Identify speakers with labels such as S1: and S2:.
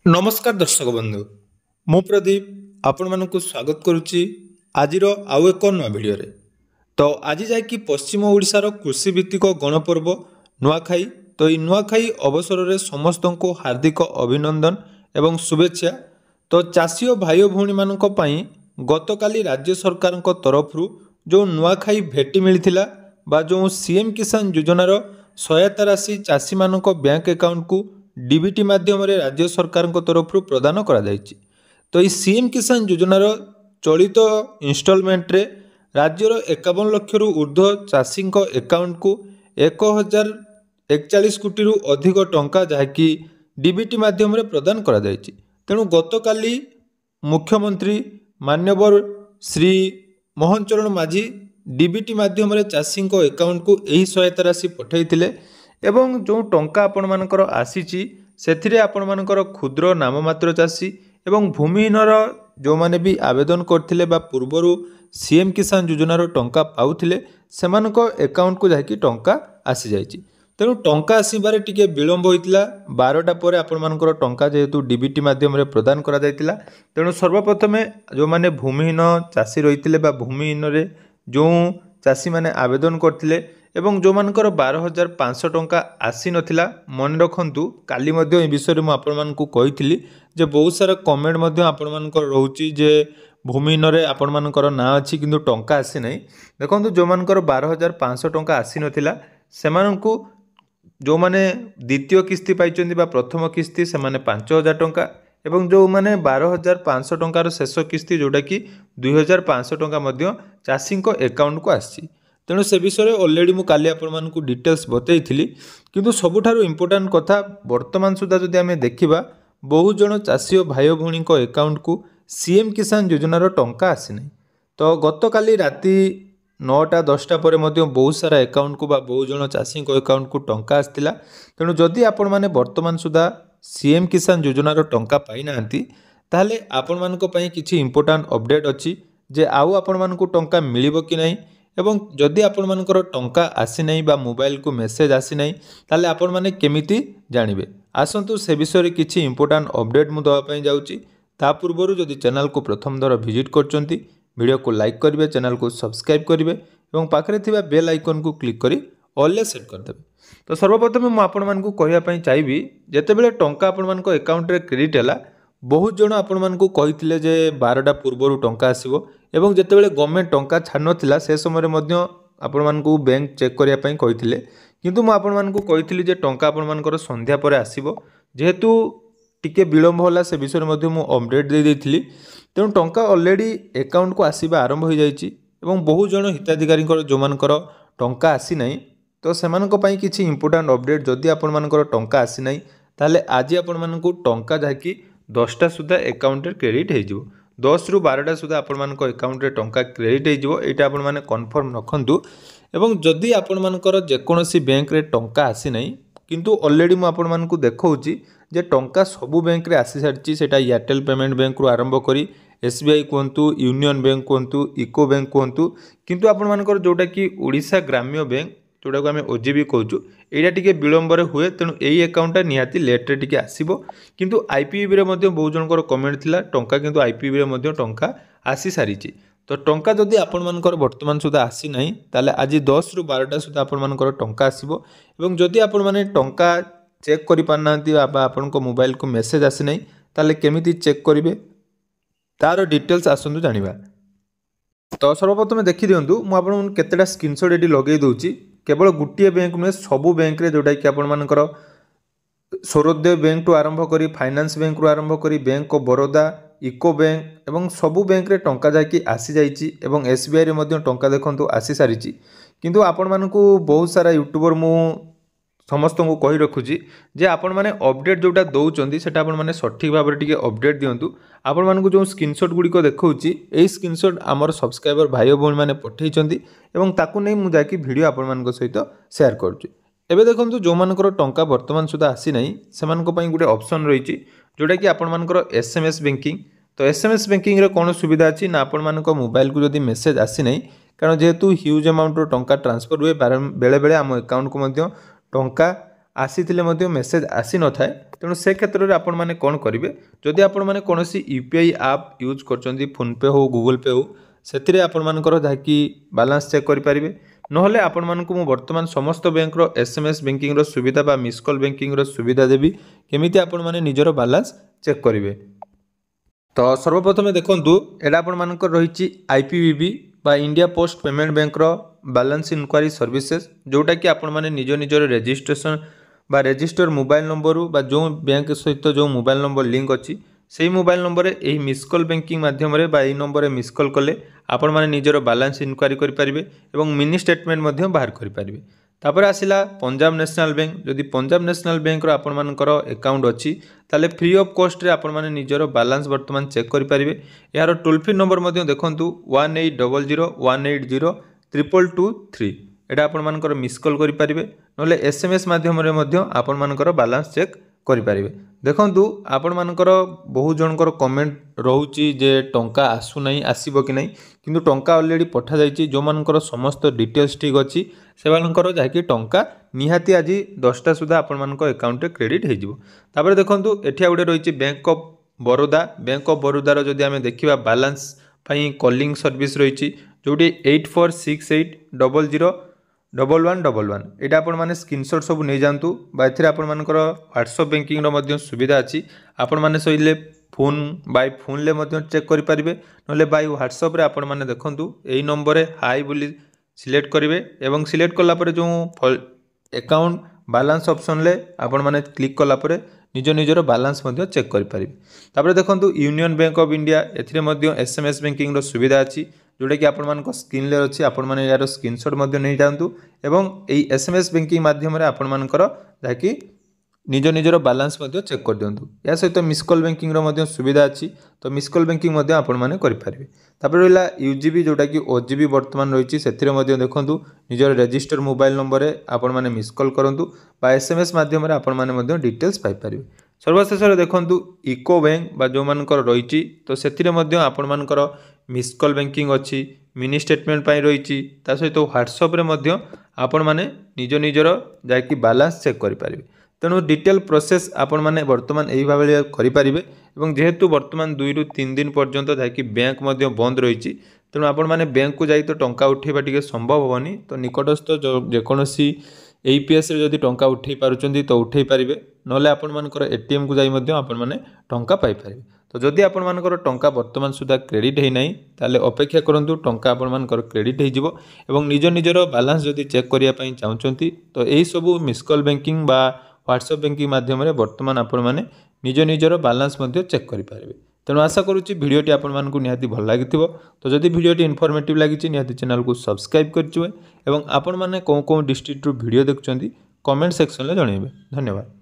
S1: नमस्कार दर्शक बंधु मु प्रदीप आपण मानक स्वागत करुच्ची आज आउ एक नुआ भिडियो तो आज जाकि पश्चिम ओडिशार कृषि भित्तिक गणपर्व नुआखाई तो ये नुआखाई अवसर में समस्त को हार्दिक अभिनंदन एवं शुभेच्छा। तो चाषी और भाई भौणी मानक पई गतकाली राज्य सरकार तरफ जो नुआखाई भेटी मिलता बा जो सीएम किसान योजनार सहायता राशि चाषी मानक बैंक अकाउंट को डीबीटी माध्यम राज्य सरकार तरफ प्रदान करा जायछि। तो ये सीएम किसान योजनार चलित इनस्टलमेंट रे राज्यर 51 लाख रु ऊर्ध्व चाषी अकाउंट को 1041 कोटी रु अधिक टंका जहाँकि डीबीटी माध्यम प्रदान करा जायछि। तेणु गतकाली मुख्यमंत्री मान्यवर श्री मोहन चरण माझी डीबीटी माध्यम चाषी अकाउंट को यही सहायता राशि पठाइथिले एवं जो टंका आपण मानकर आसीची सेथिरे आपण मानकर क्षुद्र नाममात्र चाषी एवं भूमिहीनर जो माने भी आवेदन करथिले बा पूर्वरु सीएम किसान योजनार टंका पाउथिले सेमानक अकाउंट को जाकि टंका आसी जायछि। तेणु टंका आसीबारे टिके विलंब होइतिला 12टा परे आपण मानकर टंका जेहेतु डीबीटी माध्यम रे प्रदान करा जायतिला। तेणु सर्वप्रथमे जो माने भूमिहीन चाषी रहितिले बा भूमिहीन रे जो चाषी माने आवेदन करथिले एवं जो मानकर 12,500 टंका आसी नथिला मन रखंतु काली मध्य ए विषय में आपण मानकु कहिथिली जे बहुत सारा कमेंट मध्य आपण मानकर रहउची जे भूमिहीन रे आपण मानकर ना अछि किंतु टंका आसी नै। देखंतु जो मानकर 12,500 टंका आसी नथिला सेमानकु जो माने द्वितीय किस्ती पाइचंदी बा प्रथम किस्ती से माने 5,000 टंका एवं जो माने 12,500 टंकार शेष किस्ती जोटा कि 2,500 टंका मध्य चाषी अकाउंट को आसी। तेणु से विषय ऑलरेडी मु काली आपण मानकु डिटेल्स बतई थी किंतु सबुठारु इंपोर्टेंट कथा वर्तमान सुधा जदि आमे देखिबा बहुत जन चाषी और भाई भौणी अकाउंट को सीएम किसान योजनार टंका आसी नै। तो गतकाली राति 9टा 10टा पर मध्य बहुत सारा अकाउंट को बा बहुत जन चाषी अकाउंट को टंका आसतिला। तेणु जदि आपण माने वर्तमान सुधा सीएम किसान योजनार टंका पाई नांती ताहले आपण मानक पई किछि इंपोर्टेंट अपडेट अछि जे आउ आपण मानकु टंका मिलिबो कि नै एवं जदि आपण मानकर टंका आसी नै बा मोबाइल को मेसेज आसी नै ताले आपण माने केमिति जानिबे आसंतु से विषय रे किछि इंपोर्टेंट अपडेट मु दवा पई जाउची। ता पूर्वरु जदि चैनल को प्रथम दर विजिट करचंती वीडियो को लाइक करिवे चैनल को सब्सक्राइब करिवे एवं पाखरे थिबा बेल आइकन को क्लिक करी ऑल ले सेट कर देबे। तो सर्वप्रथम मु आपण मानकु कहिया पई चाहबी जेतेबेले टंका आपण मानक अकाउंट रे क्रेडिट हला बहुत जन आपण मानकु कहिथिले जे 12टा पूर्वरु टंका आसीबो एवं जेतेबेले गवर्नमेंट टंका छाड़ नथिला से समय मध्य आपण मानकु बैंक चेक करिया पई कहिथिले किंतु मु आपण मानकु कहिथिली जे टंका आपण मानकर संध्या परे आसीबो जेहेतु टिके विलंब होला से विषय मध्य मु अपडेट दे देथिली। तेणु टंका ऑलरेडी अकाउंट को आसीबा आरंभ हो जाइछि एवं बहुत जन हिताधिकारी जो मानकर टंका आसी नै तो सेमानक पई किछि इंपोर्टेंट अपडेट जदि आपण मानकर टंका आसी नै ताले आज आपण मानकु टंका जाकि 10टा सुधा अकाउंट रे क्रेडिट हे जिवो 10 रु 12टा सुधा आपण मानक अकाउंट रे टंका क्रेडिट हे जिवो एटा आपण माने कन्फर्म रखंतु। एवं जदि आपण मानकर जेकोनोसी बैंक रे टंका आसी नै किंतु ऑलरेडी मु आपण मानकु देखौची जे टंका सबु बैंक रे आसी सारची सेटा एयरटेल पेमेंट बैंक रु आरंभ करी एसबीआई कहतु यूनियन बैंक कहतु इको बैंक कहतु किंतु आपण मानकर जोटा कि ओडिशा ग्राम्य बैंक जोटा को आम ओजीबी कहूँ यहाँ टी विलंब हुए तेणु यही अकाउंटा निहाती लेट्रे टी आसो किंतु आईपीबी रे मध्य बहुत जनकर कमेंट थिला टंका किंतु आईपीबी रे मध्य टंका आसी सारी। तो टंका जदि आपण मानकर वर्तमान सुधा आसी नाही ताले आज 10 रु 12टा सुधा आपण मानकर टंका आसीबो एवं जदि आपण माने टंका चेक करि पारनांती बा आपनक मोबाइल को मेसेज आसी नाही ताले केमिति चेक करिवे तार डिटेल्स आसंतु जानिबा। तो सर्वप्रथम देखि दियंतु मु आपन केतेटा स्क्रीनशॉट एटी लगेई दोची केवल गोटे बैंक नुहे सबू बैंक रे जोटा कि आपण मानकर सौरोदय बैंक टू आरंभ करी फाइनेंस बैंक रु आरंभ करी बैंक ऑफ बरोदा इको बैंक एवं सबू बैंक रे टंका जाकि आसी जाइछि एवं एसबीआई रे मध्य टंका देखंतु आसी सारिछि किंतु आपण मानकु बहुत सारा यूट्यूबर मु समस्त को कही रखुची जे आपण माने अपडेट जोटा दौरान सेटा आपण माने सठिक भाव टिके अपडेट दियंतु। आपण मानकु जो स्क्रीनशॉट गुडी को देखौची एई स्क्रीनशॉट आमर सब्सक्राइबर भाई भौणी माने पठेइचंदी एवं ताकू नै मु जाकि वीडियो आपण मानक सहित शेयर करछु। एबे देखंतु जो मानकर टंका वर्तमान सुधा आसी नै सेमानक पई गुडे ऑप्शन रहिछि जोटा कि आपण मानकर एसएमएस बैंकिंग। तो एसएमएस बैंकिंग रे कोन सुविधा अछि ना आपण मानक मोबाइल को जदी मेसेज आसी नै कारण जेहेतु ह्यूज अमाउंट रो टंका ट्रांसफर हुए बेले बेले आम अकाउंट को मध्य टंका आसी मेसेज आसी न थाए तेणु से क्षेत्र में आपण मैंने कौन करेंगे जदि आपण मैंने कौन यूपीआई आप यूज कर फोनपे हो गूगल पे हो से आपर जहाँकि बालांस चेक करेंगे नहले आपण मानक मु वर्तमान समस्त बैंक रो एसएमएस बैंकिंग रो सुविधा बा मिस कॉल बैंकिंग रो सुविधा देवी केमिति आपण माने निजर बालांस चेक करेंगे। तो सर्वप्रथम देखंतु एडा आपण मानक रही आईपीबीबी बा इंडिया पोस्ट पेमेंट बैंक रो बैलेंस इंक्वायरी सर्विसेज जोटा कि आपण माने निज निजर रजिस्ट्रेशन बा रजिस्टर मोबाइल नंबर बा जो बैंक सहित जो मोबाइल नंबर लिंक अच्छी से मोबाइल नंबर यही मिस कॉल बैंकिंग माध्यम यही नंबर मिस कॉल कले आपण माने निजर बैलेंस इंक्वायरी करेंगे और मिनी स्टेटमेंट बाहर करेंगे। तापर आसला पंजाब नेशनल बैंक जदि पंजाब नेशनल बैंक आपण मानकर अकाउंट अच्छी ताले फ्री ऑफ कॉस्ट रे आपण माने निजर बैलेंस वर्तमान चेक करेंगे। यार टोल फ्री नंबर देखंतु 1800 एटा आपण मानकर मिस कॉल करेंगे नले एसएमएस माध्यम आपण मानकर बैलेंस चेक करेंगे। देखंतु आपण मानकर बहु जनकर कमेंट रोची जे टंका आसु नहीं आसीबो कि नहीं किंतु टंका ऑलरेडी पठा जाइछि जो मानकर समस्त डिटेल्स ठीक अच्छी से मानकर जाकि टंका निहाती आज 10टा सुधा आपण मानक अकाउंट रे क्रेडिट हो जिवो। तापर देखंतु एठिया गुटे रही बैंक ऑफ बरोदा रो जदि आमे देखिबा बैलेंस पई कॉलिंग सर्विस रही जोटी 8468001111 एटा आपण माने स्क्रीनशॉट सब नहीं जानतु बा एथिरे आपण मानकर व्हाट्सएप बैंकिंग रो मध्य सुविधा अछि आपण माने सहिले फोन बाय फोन ले मध्य चेक करि परिबे नले बाय व्हाट्सएप रे आपण माने देखंतु एई नंबर रे हाई बोली सिलेक्ट करिवे एवं सिलेक्ट कला परे जो अकाउंट बैलेंस ऑप्शन ले आपण माने क्लिक कला परे निज निजर बैलेंस मध्य चेक करि परिबे। तापर देखंतु यूनियन बैंक ऑफ इंडिया एथिरे मध्य एसएमएस बैंकिंग रो सुविधा अछि जोटा कि आपण मानक स्क्रीन ले अच्छी आपण माने यार स्क्रीनशॉट मध्य नहीं जातु एवं एई एसएमएस बैंकिंग माध्यम रे आपण मानकर जाकि निज निजर बैलेंस मध्य चेक कर दियंतु। या सहित मिस कॉल बैंकिंग रो मध्य सुविधा अछि तो मिस कॉल बैंकिंग मध्य आपण माने करि परिबे। तापर रहला यूजीबी जोटा कि ओजीबी वर्तमान रही सेथिरे मध्य देखंतु निजर रजिस्टर मोबाइल नंबर रे आपण माने मिस कॉल करंतु बा एसएमएस माध्यम रे आपण माने मध्य डिटेल्स पाई परिबे। सर्वशेष देखंतु इको बैंक बा जो मानकर रही तो सेथिरे मध्य आपण मानकर मिस कॉल बैंकिंग अच्छी मिनी स्टेटमेंट पाई रही सहित व्हाट्सएप रे मध्य आपण माने निज निजर जाकि बैलेंस चेक करि परिबे। तेणु डिटेल प्रोसेस आपण माने वर्तमान एही भाबे करि परिबे एवं जेहेतु वर्तमान 2 रु 3 दिन पर्यंत जाकि बैंक मध्य बंद रही तेणु आपण माने बैंक को जाई तो टंका उठेबा टिके संभव होबनी तो निकटस्थ जेकोसी एपीएस रे जदि टंका उठेई पारुचंदी तो उठेई परिबे नले आपण मानकर एटीएम को जाई मध्य आपण माने टंका पाई परिबे। तो जदि आपण मानकर टंका वर्तमान सुधा क्रेडिट है नहीं ताले अपेक्षा करंतु टंका आपण मानकर क्रेडिट हो जिवो एवं निज निजर बैलेंस जदि चेक करिया पई चाहउचंती तो एही सब मिस कॉल बैंकिंग बा व्हाट्सएप बैंकिंग माध्यम रे वर्तमान आपण माने निज निजर बैलेंस मध्य चेक करि पारिबे। तेणु आशा करूची भिडियोटी आपण मानकु निहाती भल लागिथिबो तो जदि भिडियोटी इनफॉर्मेटिव लागिछि निहाती चैनल को सब्सक्राइब करछुए एवं आपण माने कोन कोन डिस्ट्रिक्ट रु भिडियो देखुचंदी कमेंट सेक्शन ले जणैबे। धन्यवाद।